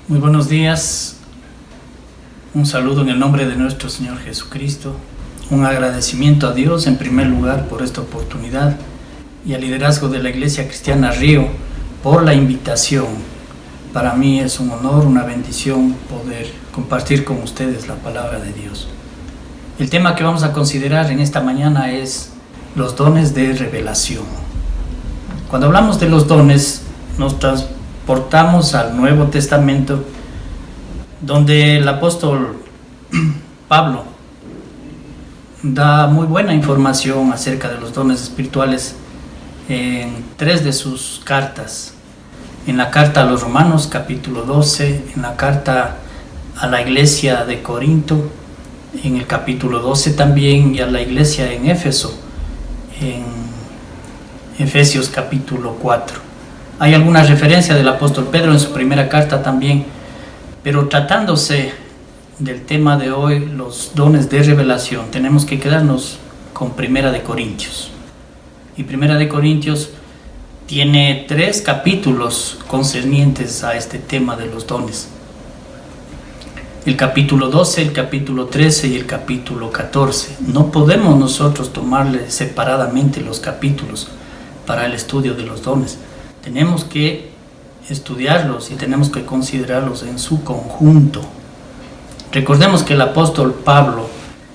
Muy buenos días, un saludo en el nombre de nuestro Señor Jesucristo, un agradecimiento a Dios en primer lugar por esta oportunidad y al liderazgo de la Iglesia Cristiana Río por la invitación. Para mí es un honor, una bendición poder compartir con ustedes la palabra de Dios. El tema que vamos a considerar en esta mañana es los dones de revelación. Cuando hablamos de los dones, nos transportamos al Nuevo Testamento, donde el apóstol Pablo da muy buena información acerca de los dones espirituales en 3 de sus cartas. En la carta a los Romanos, capítulo 12, en la carta a la iglesia de Corinto, en el capítulo 12 también, y a la iglesia en Éfeso, en Efesios capítulo 4. Hay alguna referencia del apóstol Pedro en su primera carta también, pero tratándose del tema de hoy, los dones de revelación, tenemos que quedarnos con Primera de Corintios. Y Primera de Corintios tiene 3 capítulos concernientes a este tema de los dones. El capítulo 12, el capítulo 13 y el capítulo 14. No podemos nosotros tomarle separadamente los capítulos para el estudio de los dones. Tenemos que estudiarlos y tenemos que considerarlos en su conjunto. Recordemos que el apóstol Pablo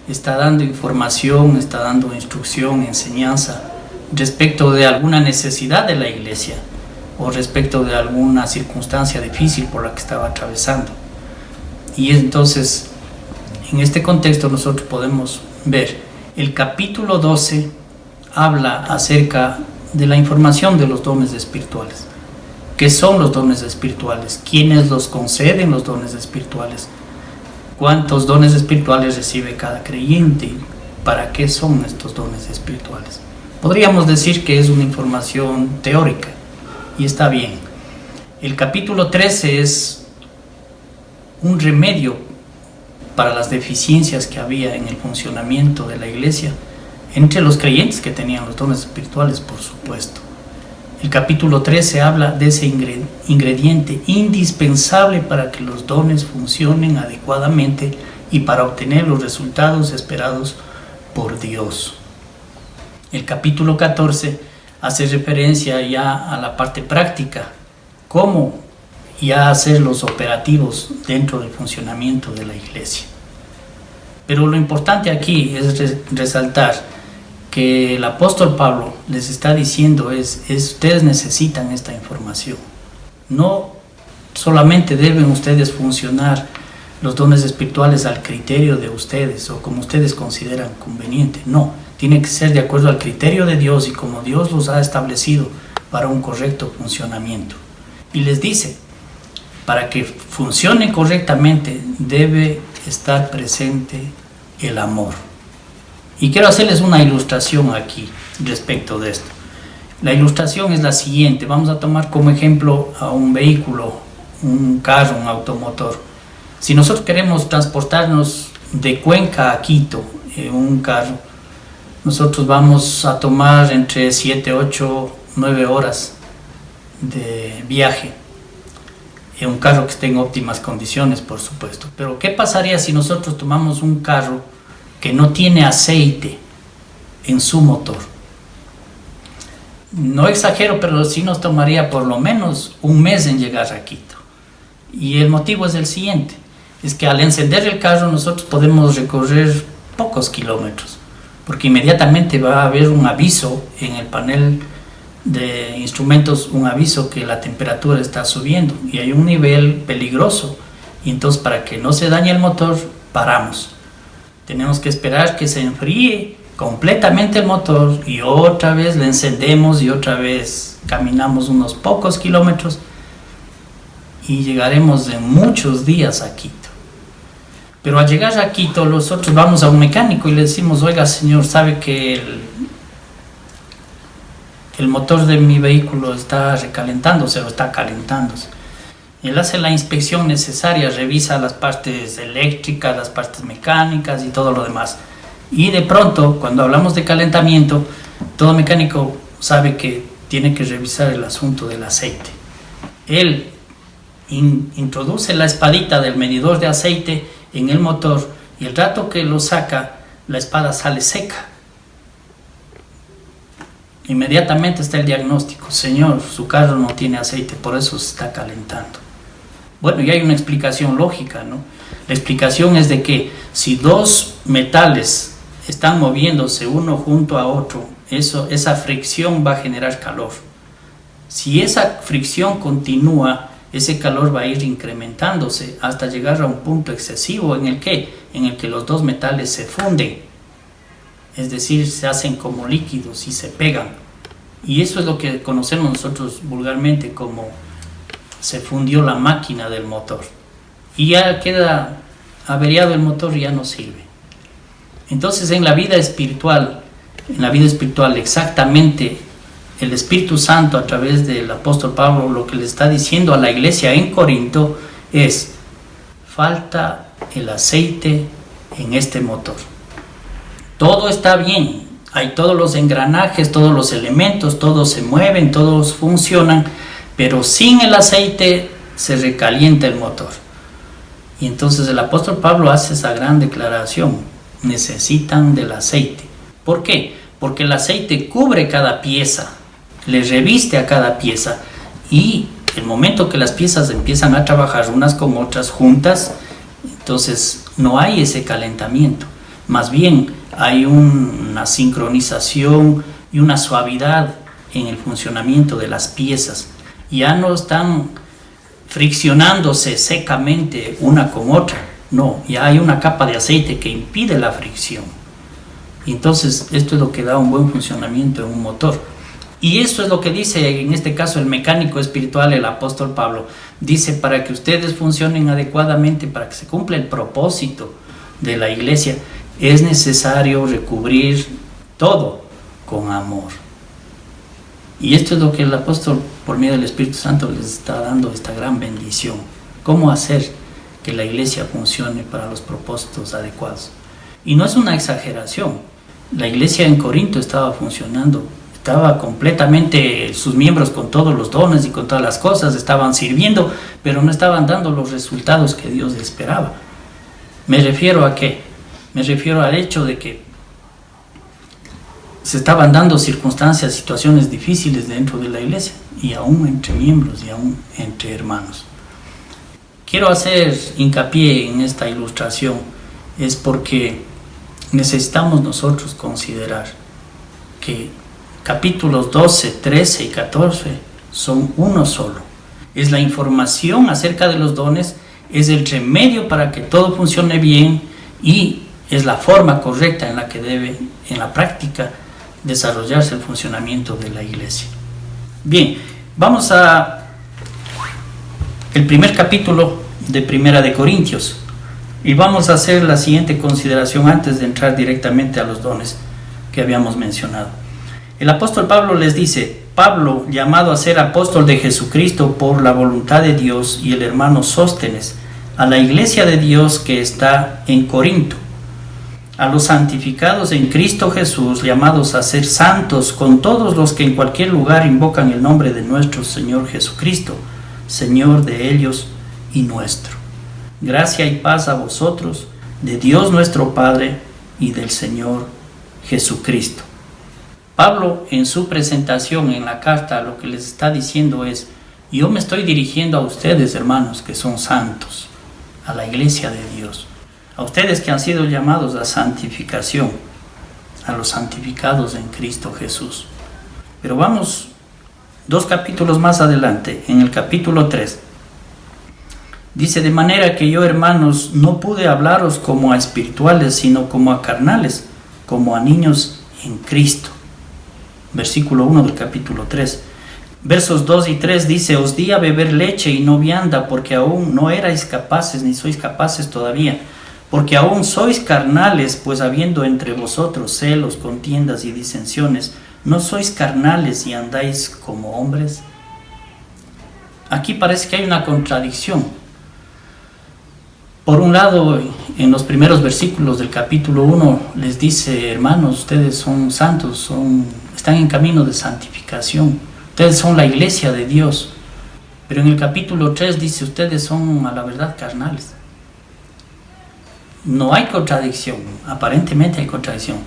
está dando información, está dando instrucción, enseñanza respecto de alguna necesidad de la iglesia o respecto de alguna circunstancia difícil por la que estaba atravesando. Y entonces, en este contexto nosotros podemos ver, el capítulo 12 habla acerca de la información de los dones espirituales. ¿Qué son los dones espirituales? ¿Quiénes los conceden los dones espirituales? ¿Cuántos dones espirituales recibe cada creyente? ¿Para qué son estos dones espirituales? Podríamos decir que es una información teórica y está bien. El capítulo 13 es un remedio para las deficiencias que había en el funcionamiento de la iglesia entre los creyentes que tenían los dones espirituales, por supuesto. El capítulo 13 habla de ese ingrediente indispensable para que los dones funcionen adecuadamente y para obtener los resultados esperados por Dios. El capítulo 14 hace referencia ya a la parte práctica, cómo ya hacer los operativos dentro del funcionamiento de la iglesia. Pero lo importante aquí es resaltar que el apóstol Pablo les está diciendo ustedes necesitan esta información. No solamente deben ustedes funcionar los dones espirituales al criterio de ustedes o como ustedes consideran conveniente. No, tiene que ser de acuerdo al criterio de Dios y como Dios los ha establecido para un correcto funcionamiento. Y les dice, para que funcione correctamente debe estar presente el amor. Y quiero hacerles una ilustración aquí respecto de esto. La ilustración es la siguiente. Vamos a tomar como ejemplo a un vehículo, un carro, un automotor. Si nosotros queremos transportarnos de Cuenca a Quito en un carro, nosotros vamos a tomar entre 7, 8, 9 horas de viaje. En un carro que esté en óptimas condiciones, por supuesto. Pero ¿qué pasaría si nosotros tomamos un carro que no tiene aceite en su motor? No exagero, pero sí nos tomaría por lo menos un mes en llegar a Quito. Y el motivo es el siguiente, es que al encender el carro nosotros podemos recorrer pocos kilómetros, porque inmediatamente va a haber un aviso en el panel de instrumentos, un aviso que la temperatura está subiendo y hay un nivel peligroso, y entonces para que no se dañe el motor paramos. Tenemos que esperar que se enfríe completamente el motor y otra vez le encendemos y otra vez caminamos unos pocos kilómetros y llegaremos en muchos días a Quito. Pero al llegar a Quito nosotros vamos a un mecánico y le decimos, oiga señor, sabe que el motor de mi vehículo está recalentándose o está calentándose. Él hace la inspección necesaria, revisa las partes eléctricas, las partes mecánicas y todo lo demás. Y de pronto, cuando hablamos de calentamiento, todo mecánico sabe que tiene que revisar el asunto del aceite. Él introduce la espadita del medidor de aceite en el motor y el rato que lo saca, la espada sale seca. Inmediatamente está el diagnóstico: señor, su carro no tiene aceite, por eso se está calentando. Bueno, y hay una explicación lógica, ¿no? La explicación es de que si dos metales están moviéndose uno junto a otro, esa fricción va a generar calor. Si esa fricción continúa, ese calor va a ir incrementándose hasta llegar a un punto excesivo en el que los dos metales se funden, es decir, se hacen como líquidos y se pegan. Y eso es lo que conocemos nosotros vulgarmente como se fundió la máquina del motor. Y ya queda averiado el motor y ya no sirve. Entonces en la vida espiritual exactamente el Espíritu Santo a través del apóstol Pablo lo que le está diciendo a la iglesia en Corinto es: falta el aceite en este motor. Todo está bien, hay todos los engranajes, todos los elementos, todos se mueven, todos funcionan, pero sin el aceite se recalienta el motor. Y entonces el apóstol Pablo hace esa gran declaración: necesitan del aceite. ¿Por qué? Porque el aceite cubre cada pieza, le reviste a cada pieza, y el momento que las piezas empiezan a trabajar unas con otras juntas, entonces no hay ese calentamiento, más bien hay una sincronización y una suavidad en el funcionamiento de las piezas. Ya no están friccionándose secamente una con otra, no, ya hay una capa de aceite que impide la fricción. Y entonces esto es lo que da un buen funcionamiento en un motor. Y eso es lo que dice en este caso el mecánico espiritual, el apóstol Pablo. Dice: para que ustedes funcionen adecuadamente, para que se cumpla el propósito de la iglesia, es necesario recubrir todo con amor. Y esto es lo que el apóstol, por medio del Espíritu Santo, les está dando esta gran bendición. ¿Cómo hacer que la iglesia funcione para los propósitos adecuados? Y no es una exageración. La iglesia en Corinto estaba funcionando, estaba completamente, sus miembros con todos los dones y con todas las cosas estaban sirviendo, pero no estaban dando los resultados que Dios esperaba. ¿Me refiero a qué? Me refiero al hecho de que se estaban dando circunstancias, situaciones difíciles dentro de la iglesia, y aún entre miembros y aún entre hermanos. Quiero hacer hincapié en esta ilustración, es porque necesitamos nosotros considerar que capítulos 12, 13 y 14 son uno solo. Es la información acerca de los dones, es el remedio para que todo funcione bien y es la forma correcta en la que debe, en la práctica, desarrollarse el funcionamiento de la iglesia. Bien, vamos a el primer capítulo de Primera de Corintios y vamos a hacer la siguiente consideración antes de entrar directamente a los dones que habíamos mencionado. El apóstol Pablo les dice: Pablo, llamado a ser apóstol de Jesucristo por la voluntad de Dios, y el hermano Sóstenes, a la iglesia de Dios que está en Corinto, a los santificados en Cristo Jesús, llamados a ser santos, con todos los que en cualquier lugar invocan el nombre de nuestro Señor Jesucristo, Señor de ellos y nuestro. Gracia y paz a vosotros, de Dios nuestro Padre y del Señor Jesucristo. Pablo, en su presentación en la carta, lo que les está diciendo es: yo me estoy dirigiendo a ustedes, hermanos, que son santos, a la iglesia de Dios, a ustedes que han sido llamados a santificación, a los santificados en Cristo Jesús. Pero vamos 2 capítulos más adelante, en el capítulo 3. Dice: de manera que yo, hermanos, no pude hablaros como a espirituales, sino como a carnales, como a niños en Cristo. Versículo 1 del capítulo 3. Versos 2 y 3 dice: os di a beber leche y no vianda, porque aún no erais capaces, ni sois capaces todavía, porque aún sois carnales, pues habiendo entre vosotros celos, contiendas y disensiones, ¿no sois carnales y andáis como hombres? Aquí parece que hay una contradicción. Por un lado, en los primeros versículos del capítulo 1 les dice: hermanos, ustedes son santos, están en camino de santificación, ustedes son la iglesia de Dios. Pero en el capítulo 3 dice, ustedes son a la verdad carnales. No hay contradicción, aparentemente hay contradicción,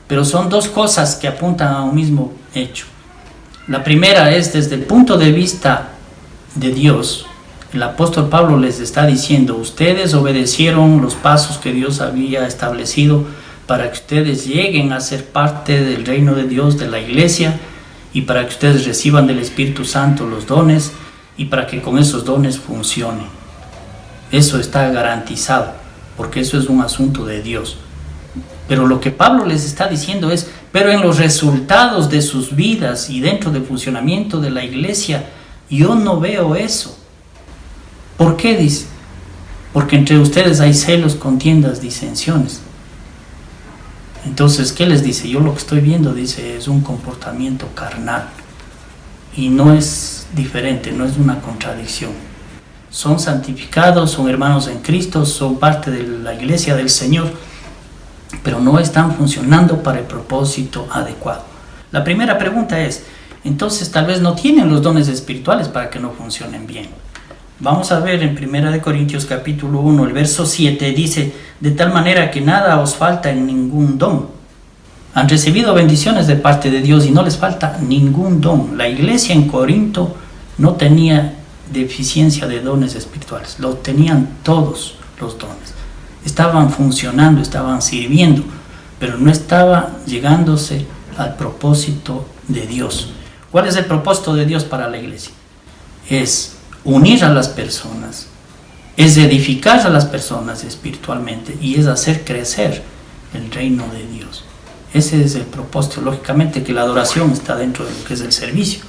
pero son dos cosas que apuntan a un mismo hecho. La primera es desde el punto de vista de Dios. El apóstol Pablo les está diciendo, ustedes obedecieron los pasos que Dios había establecido para que ustedes lleguen a ser parte del reino de Dios, de la iglesia, y para que ustedes reciban del Espíritu Santo los dones, y para que con esos dones funcionen. Eso está garantizado, porque eso es un asunto de Dios. Pero lo que Pablo les está diciendo es, pero en los resultados de sus vidas y dentro del funcionamiento de la iglesia, yo no veo eso. ¿Por qué? Dice, porque entre ustedes hay celos, contiendas, disensiones. Entonces, ¿qué les dice? Yo lo que estoy viendo, dice, es un comportamiento carnal. Y no es diferente, no es una contradicción. Son santificados, son hermanos en Cristo, son parte de la iglesia del Señor, pero no están funcionando para el propósito adecuado. La primera pregunta es, entonces tal vez no tienen los dones espirituales para que no funcionen bien. Vamos a ver en 1 Corintios capítulo 1, el verso 7, dice, de tal manera que nada os falta en ningún don. Han recibido bendiciones de parte de Dios y no les falta ningún don. La iglesia en Corinto no tenía deficiencia de dones espirituales, lo tenían todos los dones. Estaban funcionando, estaban sirviendo, pero no estaba llegándose al propósito de Dios. ¿Cuál es el propósito de Dios para la iglesia? Es unir a las personas, es edificar a las personas espiritualmente y es hacer crecer el reino de Dios. Ese es el propósito. Lógicamente que la adoración está dentro de lo que es el servicio,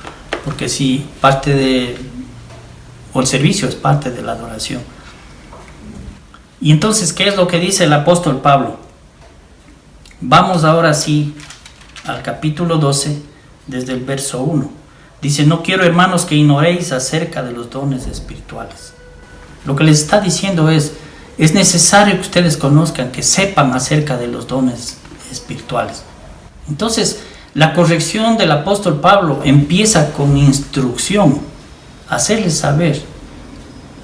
porque si el servicio es parte de la adoración. Y entonces, ¿qué es lo que dice el apóstol Pablo? Vamos ahora sí al capítulo 12, desde el verso 1. Dice, no quiero, hermanos, que ignoréis acerca de los dones espirituales. Lo que les está diciendo es necesario que ustedes conozcan, que sepan acerca de los dones espirituales. Entonces, la corrección del apóstol Pablo empieza con instrucción, hacerles saber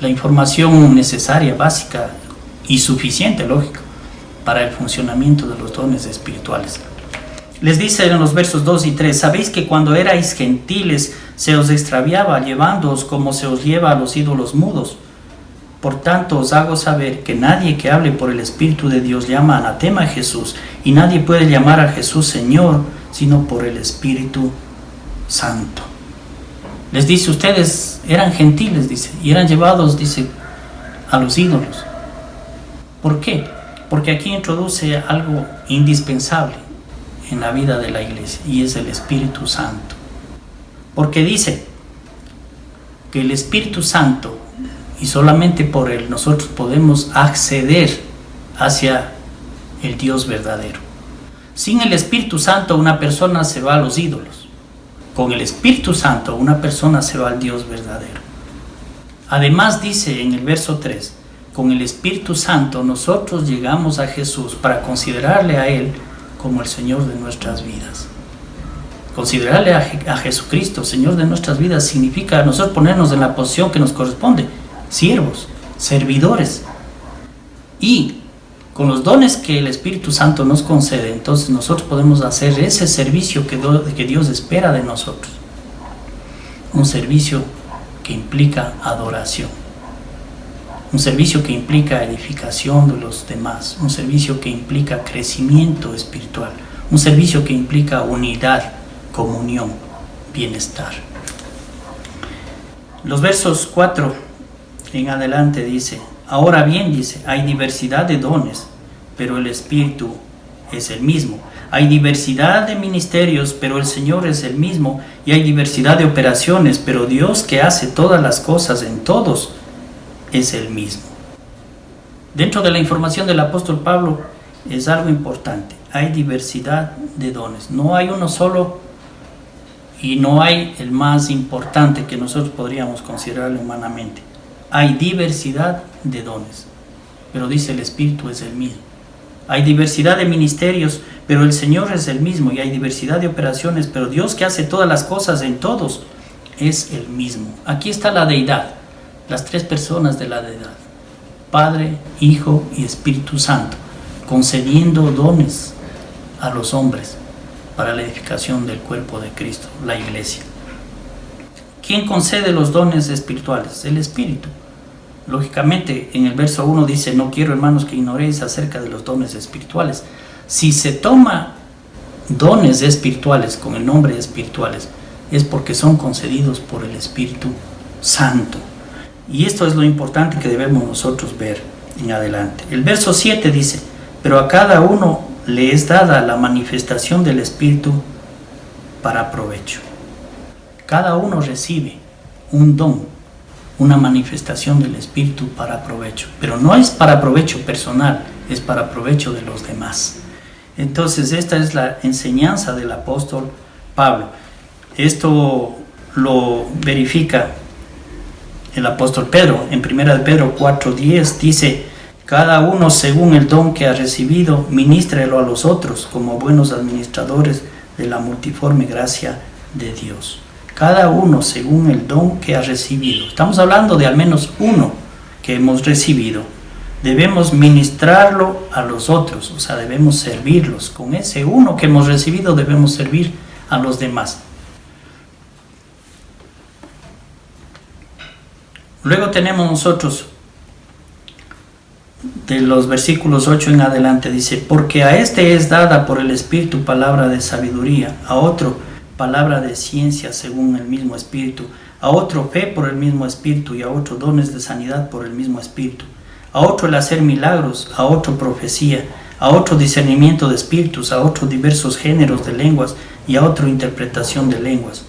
la información necesaria, básica y suficiente, lógico, para el funcionamiento de los dones espirituales. Les dice en los versos 2 y 3, sabéis que cuando erais gentiles se os extraviaba, llevándoos como se os lleva a los ídolos mudos. Por tanto os hago saber que nadie que hable por el Espíritu de Dios llama anatema a Jesús, y nadie puede llamar a Jesús Señor, sino por el Espíritu Santo. Les dice, ustedes eran gentiles, dice, y eran llevados, dice, a los ídolos. ¿Por qué? Porque aquí introduce algo indispensable en la vida de la iglesia, y es el Espíritu Santo. Porque dice que el Espíritu Santo, y solamente por él nosotros podemos acceder hacia el Dios verdadero. Sin el Espíritu Santo una persona se va a los ídolos. Con el Espíritu Santo una persona se va al Dios verdadero. Además dice en el verso 3, con el Espíritu Santo nosotros llegamos a Jesús para considerarle a Él como el Señor de nuestras vidas. Considerarle a Jesucristo Señor de nuestras vidas significa nosotros ponernos en la posición que nos corresponde, siervos, servidores. Y con los dones que el Espíritu Santo nos concede, entonces nosotros podemos hacer ese servicio que Dios espera de nosotros. Un servicio que implica adoración. Un servicio que implica edificación de los demás. Un servicio que implica crecimiento espiritual. Un servicio que implica unidad, comunión, bienestar. Los versos 4 en adelante dice, ahora bien, dice, hay diversidad de dones, pero el Espíritu es el mismo. Hay diversidad de ministerios, pero el Señor es el mismo. Y hay diversidad de operaciones, pero Dios que hace todas las cosas en todos es el mismo. Dentro de la información del apóstol Pablo es algo importante. Hay diversidad de dones. No hay uno solo y no hay el más importante que nosotros podríamos considerarlo humanamente. Hay diversidad de dones, pero dice el Espíritu es el mismo. Hay diversidad de ministerios, pero el Señor es el mismo. Y hay diversidad de operaciones, pero Dios que hace todas las cosas en todos es el mismo. Aquí está la deidad, las tres personas de la deidad: Padre, Hijo y Espíritu Santo, concediendo dones a los hombres para la edificación del cuerpo de Cristo, la iglesia. ¿Quién concede los dones espirituales? El Espíritu. Lógicamente, en el verso 1 dice: no quiero, hermanos, que ignoréis acerca de los dones espirituales. Si se toma dones espirituales con el nombre de espirituales, es porque son concedidos por el Espíritu Santo. Y esto es lo importante que debemos nosotros ver en adelante. El verso 7 dice: pero a cada uno le es dada la manifestación del Espíritu para provecho. Cada uno recibe un don, una manifestación del Espíritu para provecho, pero no es para provecho personal, es para provecho de los demás. Entonces, esta es la enseñanza del apóstol Pablo. Esto lo verifica el apóstol Pedro. En 1 de Pedro 4:10 dice: cada uno según el don que ha recibido, ministrelo a los otros como buenos administradores de la multiforme gracia de Dios. Cada uno según el don que ha recibido. Estamos hablando de al menos uno que hemos recibido. Debemos ministrarlo a los otros, o sea, debemos servirlos. Con ese uno que hemos recibido debemos servir a los demás. Luego tenemos nosotros, de los versículos 8 en adelante, dice: porque a este es dada por el Espíritu palabra de sabiduría, a otro palabra de ciencia según el mismo Espíritu, a otro fe por el mismo Espíritu, y a otro dones de sanidad por el mismo Espíritu, a otro el hacer milagros, a otro profecía, a otro discernimiento de espíritus, a otro diversos géneros de lenguas, y a otro interpretación de lenguas.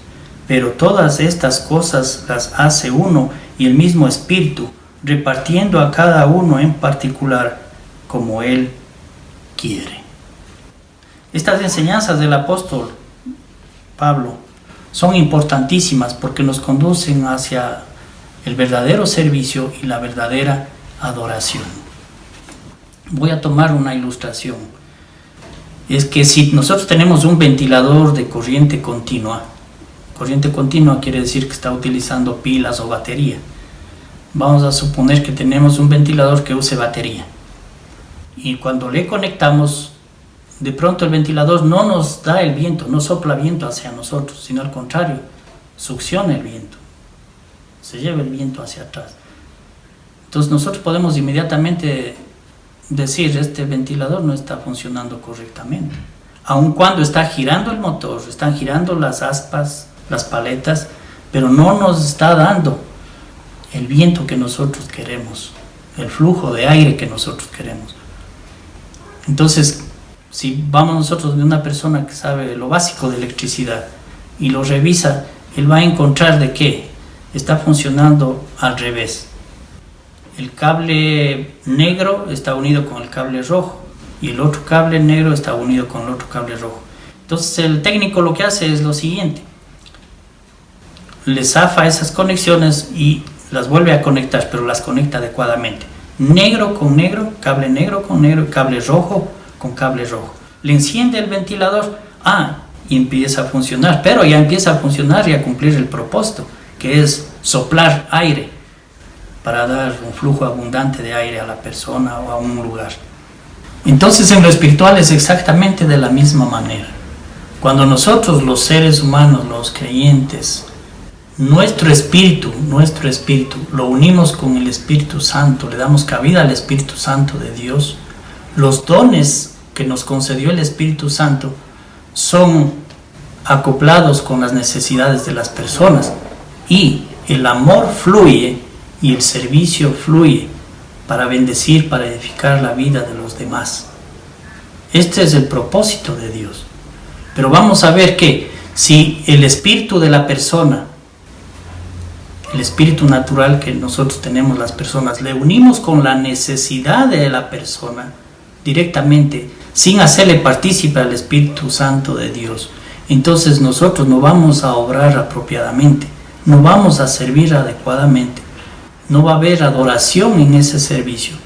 Pero todas estas cosas las hace uno y el mismo Espíritu, repartiendo a cada uno en particular como Él quiere. Estas enseñanzas del apóstol Pablo son importantísimas porque nos conducen hacia el verdadero servicio y la verdadera adoración. Voy a tomar una ilustración. Es que si nosotros tenemos un ventilador de corriente continua quiere decir que está utilizando pilas o batería. Vamos a suponer que tenemos un ventilador que use batería. Y cuando le conectamos, de pronto el ventilador no nos da el viento, no sopla viento hacia nosotros, sino al contrario, succiona el viento. Se lleva el viento hacia atrás. Entonces nosotros podemos inmediatamente decir: este ventilador no está funcionando correctamente. Aun cuando está girando el motor, están girando las aspas, las paletas, pero no nos está dando el viento que nosotros queremos, el flujo de aire que nosotros queremos. Entonces, si vamos nosotros de una persona que sabe lo básico de electricidad y lo revisa, él va a encontrar de que está funcionando al revés. El cable negro está unido con el cable rojo y el otro cable negro está unido con el otro cable rojo. Entonces el técnico lo que hace es lo siguiente: le zafa esas conexiones y las vuelve a conectar, pero las conecta adecuadamente. Negro con negro, cable negro con negro, cable rojo con cable rojo. Le enciende el ventilador, y empieza a funcionar, pero ya empieza a funcionar y a cumplir el propósito, que es soplar aire para dar un flujo abundante de aire a la persona o a un lugar. Entonces, en lo espiritual es exactamente de la misma manera. Cuando nosotros, los seres humanos, los creyentes, nuestro espíritu, lo unimos con el Espíritu Santo, le damos cabida al Espíritu Santo de Dios, los dones que nos concedió el Espíritu Santo son acoplados con las necesidades de las personas, y el amor fluye y el servicio fluye para bendecir, para edificar la vida de los demás. Este es el propósito de Dios. Pero vamos a ver que si el espíritu de la persona, el espíritu natural que nosotros tenemos las personas, le unimos con la necesidad de la persona directamente, sin hacerle partícipe al Espíritu Santo de Dios, entonces nosotros no vamos a obrar apropiadamente, no vamos a servir adecuadamente, no va a haber adoración en ese servicio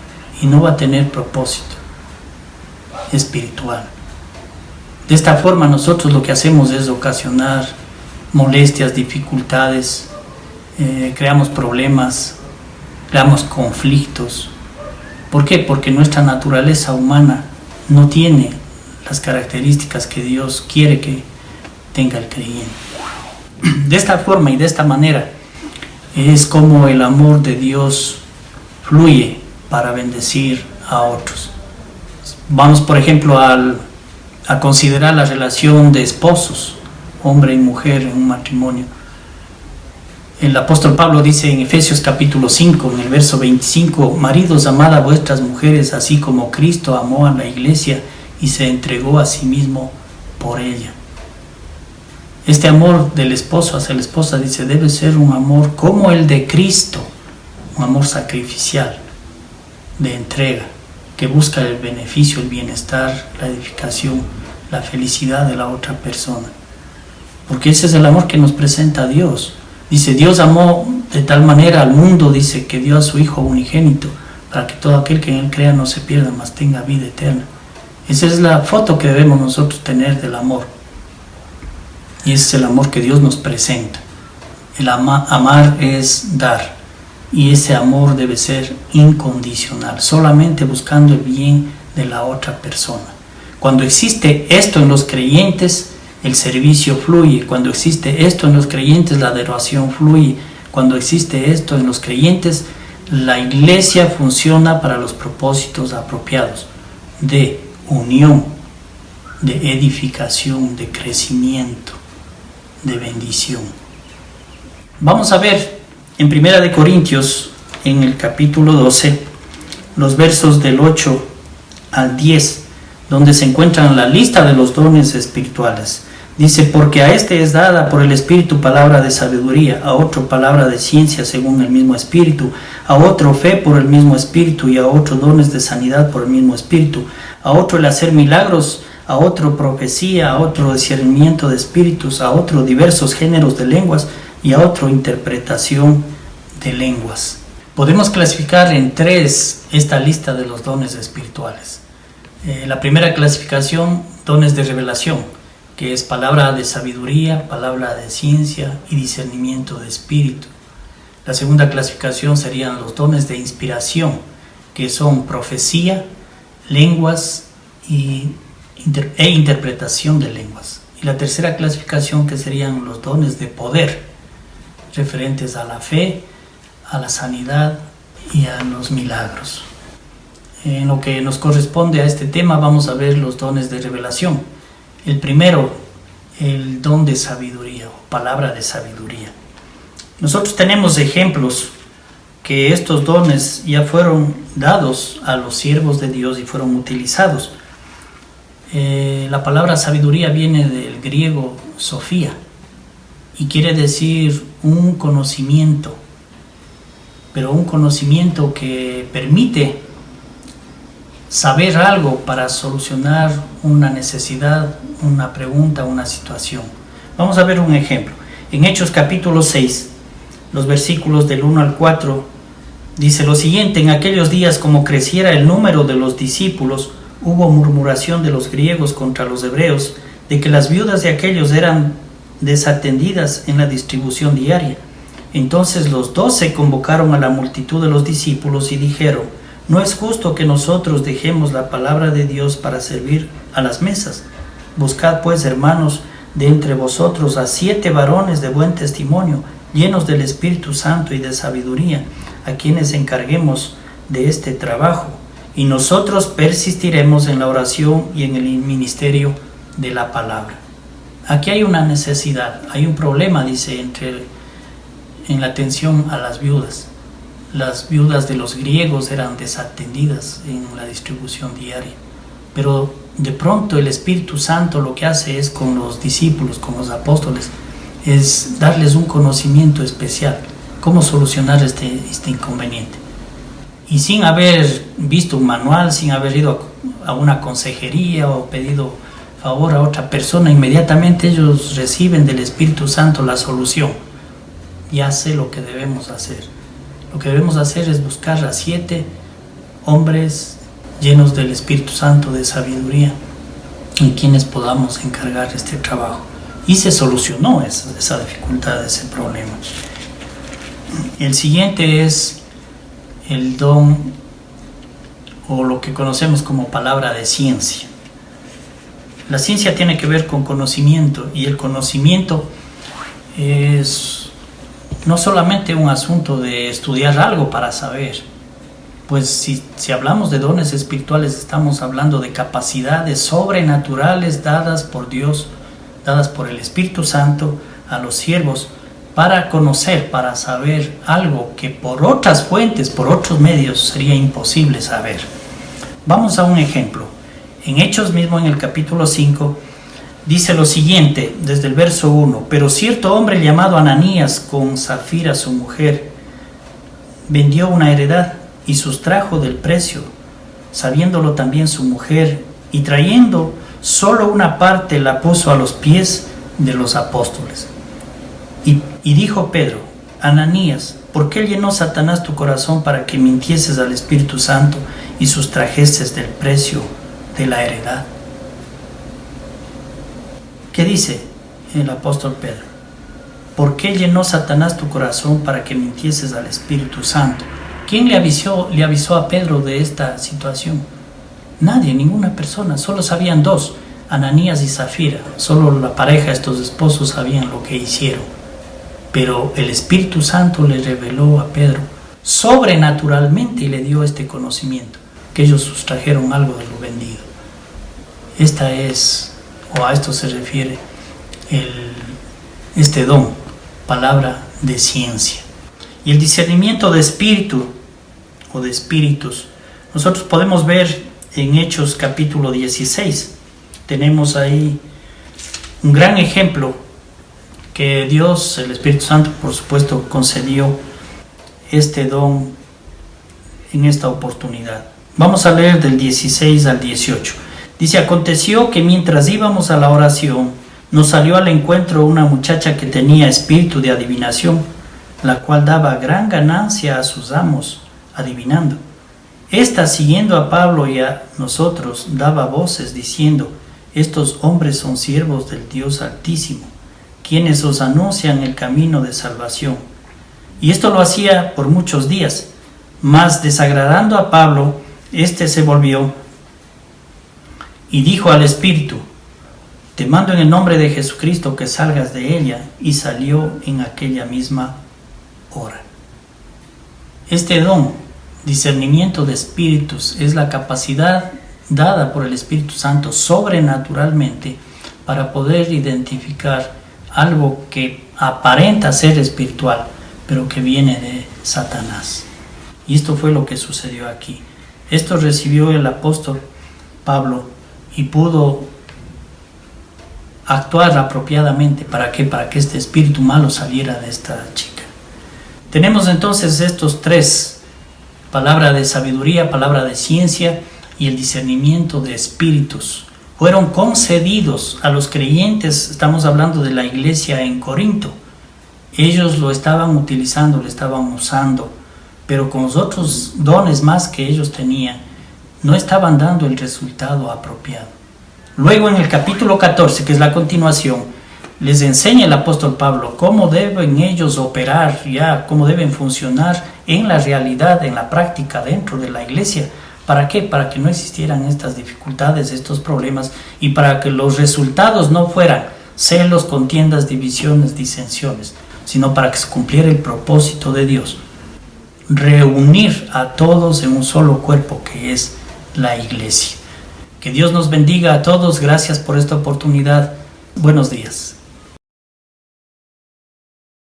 y no va a tener propósito espiritual. De esta forma nosotros lo que hacemos es ocasionar molestias, dificultades, creamos problemas, creamos conflictos. ¿Por qué? Porque nuestra naturaleza humana no tiene las características que Dios quiere que tenga el creyente. De esta forma y de esta manera es como el amor de Dios fluye para bendecir a otros. Vamos, por ejemplo, a considerar la relación de esposos, hombre y mujer en un matrimonio. El apóstol Pablo dice en Efesios capítulo 5, en el verso 25, maridos, amad a vuestras mujeres, así como Cristo amó a la iglesia y se entregó a sí mismo por ella. Este amor del esposo hacia la esposa, dice, debe ser un amor como el de Cristo, un amor sacrificial, de entrega, que busca el beneficio, el bienestar, la edificación, la felicidad de la otra persona. Porque ese es el amor que nos presenta Dios. Dice, Dios amó de tal manera al mundo, dice, que dio a su Hijo unigénito, para que todo aquel que en Él crea no se pierda, mas tenga vida eterna. Esa es la foto que debemos nosotros tener del amor. Y ese es el amor que Dios nos presenta. El amar es dar. Y ese amor debe ser incondicional, solamente buscando el bien de la otra persona. Cuando existe esto en los creyentes, el servicio fluye. Cuando existe esto en los creyentes, la adoración fluye. Cuando existe esto en los creyentes, la iglesia funciona para los propósitos apropiados de unión, de edificación, de crecimiento, de bendición. Vamos a ver en 1 Corintios, en el capítulo 12, los versos del 8 al 10, donde se encuentran la lista de los dones espirituales. Dice, porque a este es dada por el Espíritu palabra de sabiduría, a otro palabra de ciencia según el mismo Espíritu, a otro fe por el mismo Espíritu, y a otro dones de sanidad por el mismo Espíritu, a otro el hacer milagros, a otro profecía, a otro discernimiento de espíritus, a otro diversos géneros de lenguas, y a otro interpretación de lenguas. Podemos clasificar en 3 esta lista de los dones espirituales. La primera clasificación, dones de revelación, que es palabra de sabiduría, palabra de ciencia y discernimiento de espíritu. La segunda clasificación serían los dones de inspiración, que son profecía, lenguas e interpretación de lenguas. Y la tercera clasificación, que serían los dones de poder, referentes a la fe, a la sanidad y a los milagros. En lo que nos corresponde a este tema, vamos a ver los dones de revelación. El primero, el don de sabiduría o palabra de sabiduría. Nosotros tenemos ejemplos que estos dones ya fueron dados a los siervos de Dios y fueron utilizados. La palabra sabiduría viene del griego sofía y quiere decir un conocimiento, pero un conocimiento que permite saber algo para solucionar una necesidad, una pregunta, una situación. Vamos a ver un ejemplo. En Hechos capítulo 6, los versículos del 1 al 4, dice lo siguiente: en aquellos días, como creciera el número de los discípulos, hubo murmuración de los griegos contra los hebreos, de que las viudas de aquellos eran desatendidas en la distribución diaria. Entonces los 12 convocaron a la multitud de los discípulos y dijeron: no es justo que nosotros dejemos la palabra de Dios para servir a las mesas. Buscad pues, hermanos, de entre vosotros a 7 varones de buen testimonio, llenos del Espíritu Santo y de sabiduría, a quienes encarguemos de este trabajo, y nosotros persistiremos en la oración y en el ministerio de la palabra. Aquí hay una necesidad, hay un problema, dice, en la atención a las viudas. Las viudas de los griegos eran desatendidas en la distribución diaria, pero de pronto el Espíritu Santo lo que hace es, con los discípulos, con los apóstoles, es darles un conocimiento especial, cómo solucionar este inconveniente. Y sin haber visto un manual, sin haber ido a una consejería o pedido favor a otra persona, inmediatamente ellos reciben del Espíritu Santo la solución. Ya sé lo que debemos hacer. Lo que debemos hacer es buscar a 7 hombres llenos del Espíritu Santo, de sabiduría, en quienes podamos encargar este trabajo. y se solucionó esa dificultad, ese problema. El siguiente es el don, o lo que conocemos como palabra de ciencia. La ciencia tiene que ver con conocimiento, y el conocimiento es no solamente un asunto de estudiar algo para saber. Pues si hablamos de dones espirituales, estamos hablando de capacidades sobrenaturales dadas por Dios, dadas por el Espíritu Santo a los siervos para conocer, para saber algo que por otras fuentes, por otros medios sería imposible saber. Vamos a un ejemplo. En Hechos mismo, en el capítulo 5, dice lo siguiente, desde el verso 1: pero cierto hombre llamado Ananías, con Safira su mujer, vendió una heredad y sustrajo del precio, sabiéndolo también su mujer, y trayendo solo una parte la puso a los pies de los apóstoles. Y dijo Pedro: Ananías, ¿por qué llenó Satanás tu corazón para que mintieses al Espíritu Santo y sustrajeses del precio de la heredad? ¿Qué dice el apóstol Pedro? ¿Por qué llenó Satanás tu corazón para que mintieses al Espíritu Santo? ¿Quién le avisó a Pedro de esta situación? Nadie, ninguna persona. Solo sabían dos, Ananías y Safira. Solo la pareja, estos esposos, sabían lo que hicieron. Pero el Espíritu Santo le reveló a Pedro sobrenaturalmente y le dio este conocimiento, que ellos sustrajeron algo de lo vendido. Esta es, o a esto se refiere este don, palabra de ciencia. Y el discernimiento de espíritu o de espíritus, nosotros podemos ver en Hechos capítulo 16. Tenemos ahí un gran ejemplo que Dios, el Espíritu Santo, por supuesto, concedió este don en esta oportunidad. Vamos a leer del 16 al 18. Dice: aconteció que mientras íbamos a la oración, nos salió al encuentro una muchacha que tenía espíritu de adivinación, la cual daba gran ganancia a sus amos, adivinando. Esta, siguiendo a Pablo y a nosotros, daba voces diciendo: estos hombres son siervos del Dios Altísimo, quienes os anuncian el camino de salvación. Y esto lo hacía por muchos días. Mas desagradando a Pablo, éste se volvió y dijo al espíritu: te mando en el nombre de Jesucristo que salgas de ella. Y salió en aquella misma hora. Este don, discernimiento de espíritus, es la capacidad dada por el Espíritu Santo sobrenaturalmente para poder identificar algo que aparenta ser espiritual, pero que viene de Satanás. Y esto fue lo que sucedió aquí. Esto recibió el apóstol Pablo y pudo actuar apropiadamente. ¿Para qué? Para que este espíritu malo saliera de esta chica. Tenemos entonces estos tres: palabra de sabiduría, palabra de ciencia y el discernimiento de espíritus. Fueron concedidos a los creyentes. Estamos hablando de la iglesia en Corinto. Ellos lo estaban utilizando, lo estaban usando, pero con los otros dones más que ellos tenían, no estaban dando el resultado apropiado. Luego en el capítulo 14, que es la continuación, les enseña el apóstol Pablo cómo deben ellos operar, cómo deben funcionar en la realidad, en la práctica dentro de la iglesia. ¿Para qué? Para que no existieran estas dificultades, estos problemas, y para que los resultados no fueran celos, contiendas, divisiones, disensiones, sino para que se cumpliera el propósito de Dios: reunir a todos en un solo cuerpo, que es la iglesia. Que Dios nos bendiga a todos. Gracias por esta oportunidad. Buenos días.